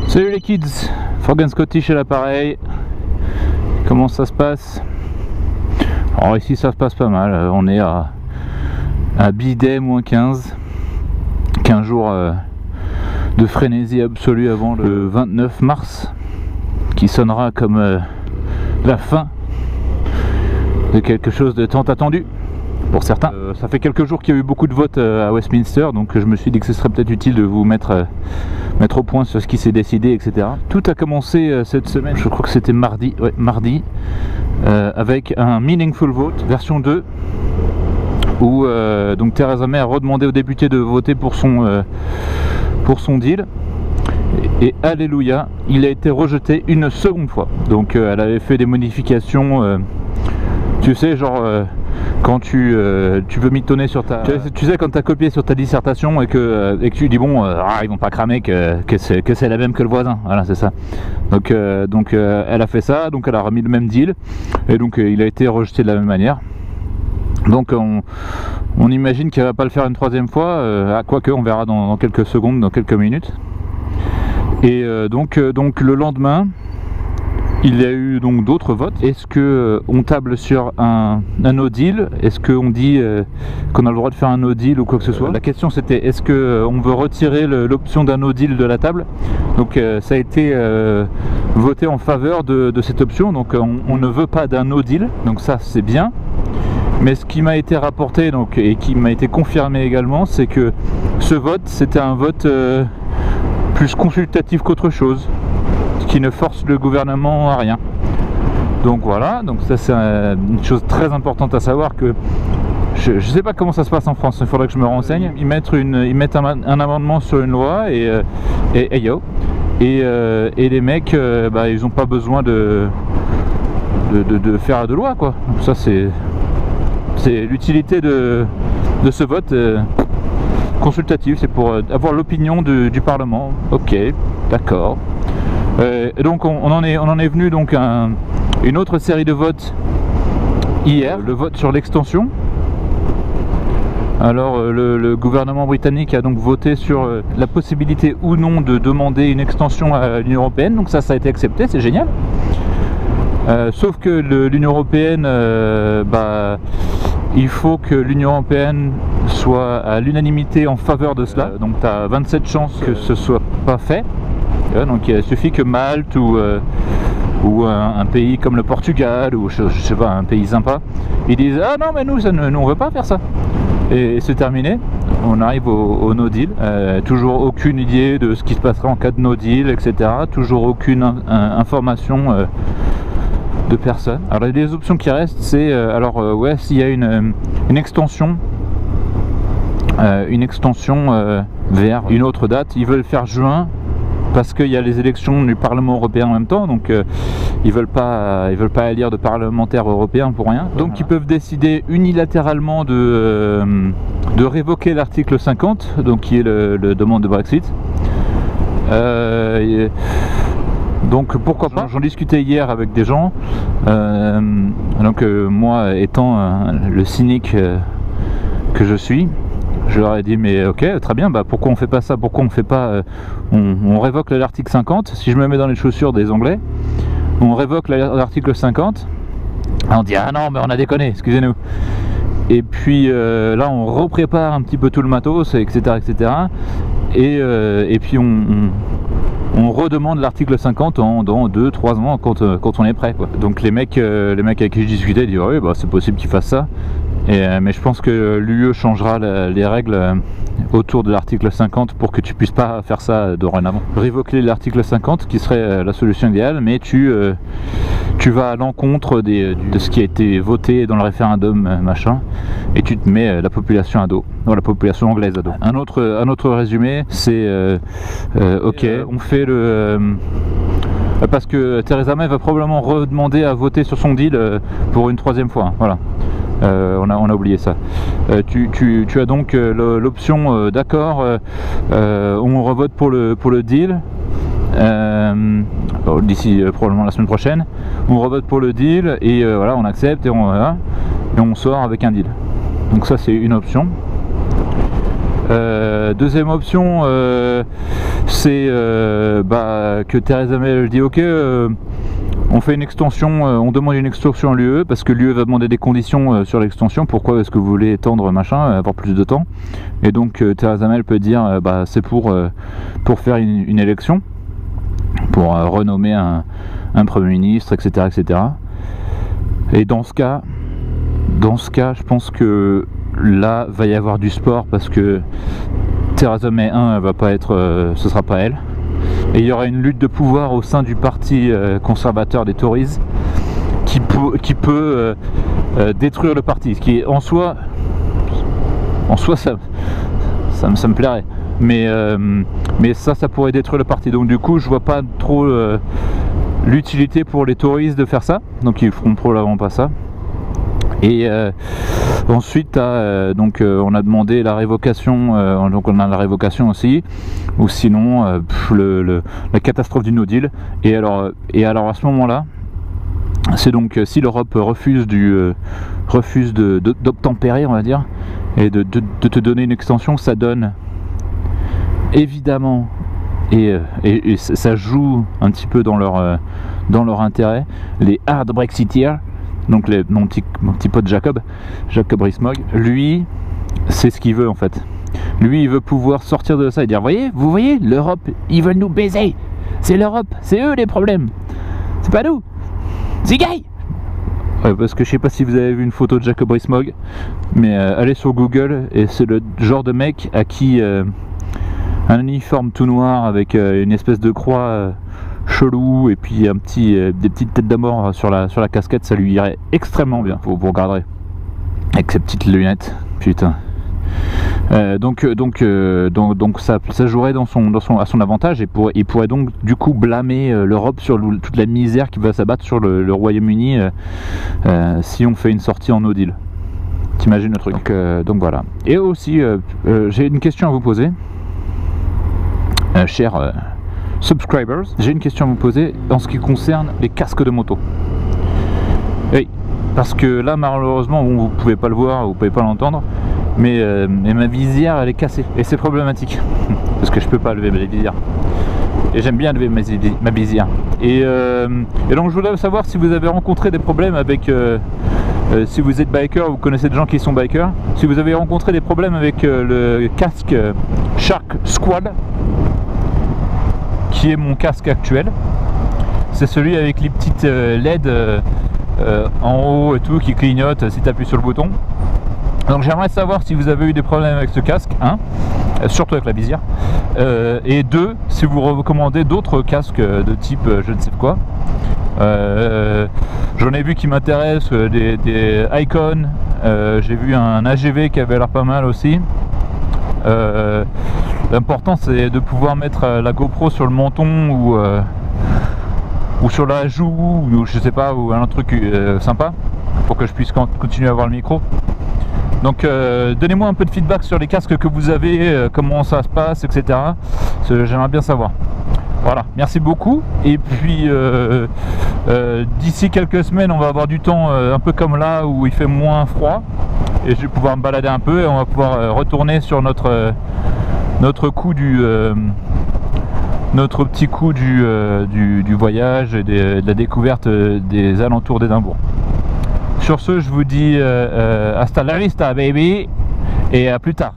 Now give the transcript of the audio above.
Salut les kids, Frog & Scottish à l'appareil. Comment ça se passe? Alors ici ça se passe pas mal, on est à bidet moins 15 jours de frénésie absolue avant le 29 mars qui sonnera comme la fin de quelque chose de tant attendu pour certains. Ça fait quelques jours qu'il y a eu beaucoup de votes à Westminster, donc je me suis dit que ce serait peut-être utile de vous mettre au point sur ce qui s'est décidé, etc. Tout a commencé cette semaine, je crois que c'était mardi, ouais, mardi, avec un Meaningful Vote version 2 où donc Theresa May a redemandé aux députés de voter pour son deal. Et alléluia, il a été rejeté une seconde fois. Donc elle avait fait des modifications, tu sais, genre quand tu veux mitonner sur ta... Tu sais quand tu as copié sur ta dissertation et que tu dis bon, ils vont pas cramer que c'est la même que le voisin, voilà, c'est ça. Donc elle a fait ça, donc elle a remis le même deal, et donc il a été rejeté de la même manière. Donc on imagine qu'elle va pas le faire une troisième fois, quoique on verra dans quelques secondes, dans quelques minutes. Et donc le lendemain, il y a eu donc d'autres votes. Est-ce que on table sur un no deal? Est-ce qu'on dit qu'on a le droit de faire un no deal ou quoi que ce soit? La question c'était est-ce que on veut retirer l'option d'un no deal de la table? Donc ça a été voté en faveur de cette option. Donc on ne veut pas d'un no deal. Donc ça c'est bien. Mais ce qui m'a été rapporté donc, et qui m'a été confirmé également, c'est que ce vote c'était un vote plus consultatif qu'autre chose, qui ne force le gouvernement à rien. Donc voilà, donc ça c'est une chose très importante à savoir, que je sais pas comment ça se passe en France, il faudrait que je me renseigne. Ils mettent un amendement sur une loi et les mecs ils ont pas besoin de faire de loi, quoi. Ça c'est l'utilité de ce vote consultatif, c'est pour avoir l'opinion du Parlement. Ok, d'accord. Et donc on en est venu donc à une autre série de votes hier, le vote sur l'extension. Alors le gouvernement britannique a donc voté sur la possibilité ou non de demander une extension à l'Union Européenne, donc ça a été accepté, c'est génial. Sauf que l'Union Européenne, il faut que l'Union Européenne soit à l'unanimité en faveur de cela, donc tu as 27 chances que ce soit pas fait. Donc il suffit que Malte ou un pays comme le Portugal ou je sais pas, un pays sympa, ils disent ah non mais nous on veut pas faire ça, et c'est terminé, on arrive au no deal. Toujours aucune idée de ce qui se passera en cas de no deal, etc. Toujours aucune information de personne. Alors les options qui restent, c'est ouais, s'il y a une extension vers une autre date, ils veulent faire juin parce qu'il y a les élections du Parlement européen en même temps, donc ils veulent pas élire de parlementaires européens pour rien. Donc ils peuvent décider unilatéralement de révoquer l'article 50, donc qui est le demande de Brexit. Donc pourquoi pas, j'en discutais hier avec des gens, moi étant le cynique que je suis, je leur ai dit mais ok très bien, pourquoi on fait pas ça, pourquoi on fait pas on révoque l'article 50, si je me mets dans les chaussures des Anglais, on révoque l'article 50, on dit ah non mais on a déconné, excusez-nous, et puis là on reprépare un petit peu tout le matos, etc. Et puis on redemande l'article 50 dans 2-3 ans quand on est prêt, quoi. Donc les mecs avec qui je discutais disent oui c'est possible qu'ils fassent ça, mais je pense que l'UE changera les règles autour de l'article 50 pour que tu puisses pas faire ça dorénavant. Révoquer l'article 50 qui serait la solution idéale, mais tu vas à l'encontre de ce qui a été voté dans le référendum machin, et tu te mets la population à dos, non, la population anglaise à dos. Un autre résumé, c'est ok, on fait parce que Theresa May va probablement redemander à voter sur son deal pour une troisième fois, hein, voilà. On a oublié ça. Tu as donc l'option d'accord, on revote pour le deal d'ici probablement la semaine prochaine, on revote pour le deal et voilà, on accepte et on sort avec un deal. Donc ça c'est une option. Deuxième option, c'est que Theresa May dit ok, on fait une extension, on demande une extension à l'UE parce que l'UE va demander des conditions sur l'extension. Pourquoi est-ce que vous voulez étendre machin, avoir plus de temps? Et donc Theresa May peut dire c'est pour faire une élection, pour renommer un Premier ministre, etc., etc. Et dans ce cas, je pense que là va y avoir du sport parce que Theresa May 1, elle va pas être, ce sera pas elle. Et il y aura une lutte de pouvoir au sein du parti conservateur des Tories qui peut détruire le parti. Ce qui en soi ça me plairait. Mais ça pourrait détruire le parti. Donc du coup, je vois pas trop l'utilité pour les Tories de faire ça. Donc ils feront probablement pas ça. Et ensuite on a demandé la révocation, donc on a la révocation aussi, ou sinon la catastrophe du no deal. Et alors à ce moment là, c'est donc si l'Europe refuse d'obtempérer, on va dire, et de te donner une extension, ça donne évidemment et ça joue un petit peu dans leur intérêt, les hard Brexiteers. Donc mon petit pote Jacob Rees-Mogg, lui, c'est ce qu'il veut en fait. Lui, il veut pouvoir sortir de ça et dire, vous voyez, l'Europe, ils veulent nous baiser. C'est l'Europe, c'est eux les problèmes. C'est pas nous. C'est gay. Ouais, parce que je sais pas si vous avez vu une photo de Jacob Rees-Mogg, mais allez sur Google et c'est le genre de mec à qui un uniforme tout noir avec une espèce de croix chelou et puis des petites têtes de mort sur la casquette, ça lui irait extrêmement bien. Vous regarderez avec ses petites lunettes, putain. Donc ça jouerait à son avantage et il pourrait donc du coup blâmer l'Europe sur toute la misère qui va s'abattre sur le Royaume-Uni si on fait une sortie en no deal. T'imagines le truc. Donc voilà. Et aussi j'ai une question à vous poser, chers subscribers, j'ai une question à vous poser en ce qui concerne les casques de moto. Oui, parce que là malheureusement vous pouvez pas le voir, vous pouvez pas l'entendre, mais ma visière elle est cassée et c'est problématique parce que je peux pas lever ma visière et j'aime bien lever ma visière et donc je voulais savoir si vous avez rencontré des problèmes avec si vous êtes biker, vous connaissez des gens qui sont bikers, si vous avez rencontré des problèmes avec le casque Shark Squad, qui est mon casque actuel. C'est celui avec les petites LED en haut et tout qui clignotent si tu appuies sur le bouton. Donc j'aimerais savoir si vous avez eu des problèmes avec ce casque, surtout avec la visière, et deux, si vous recommandez d'autres casques de type je ne sais quoi. J'en ai vu qui m'intéressent, des Icon, j'ai vu un AGV qui avait l'air pas mal aussi. L'important c'est de pouvoir mettre la GoPro sur le menton ou sur la joue ou je sais pas, ou un truc sympa pour que je puisse continuer à avoir le micro. Donc donnez-moi un peu de feedback sur les casques que vous avez, comment ça se passe, etc. J'aimerais bien savoir. Voilà, merci beaucoup. Et puis d'ici quelques semaines on va avoir du temps un peu comme là où il fait moins froid et je vais pouvoir me balader un peu et on va pouvoir retourner sur notre petit coup du voyage et de la découverte des alentours d'Édimbourg. Sur ce, je vous dis hasta la vista baby et à plus tard.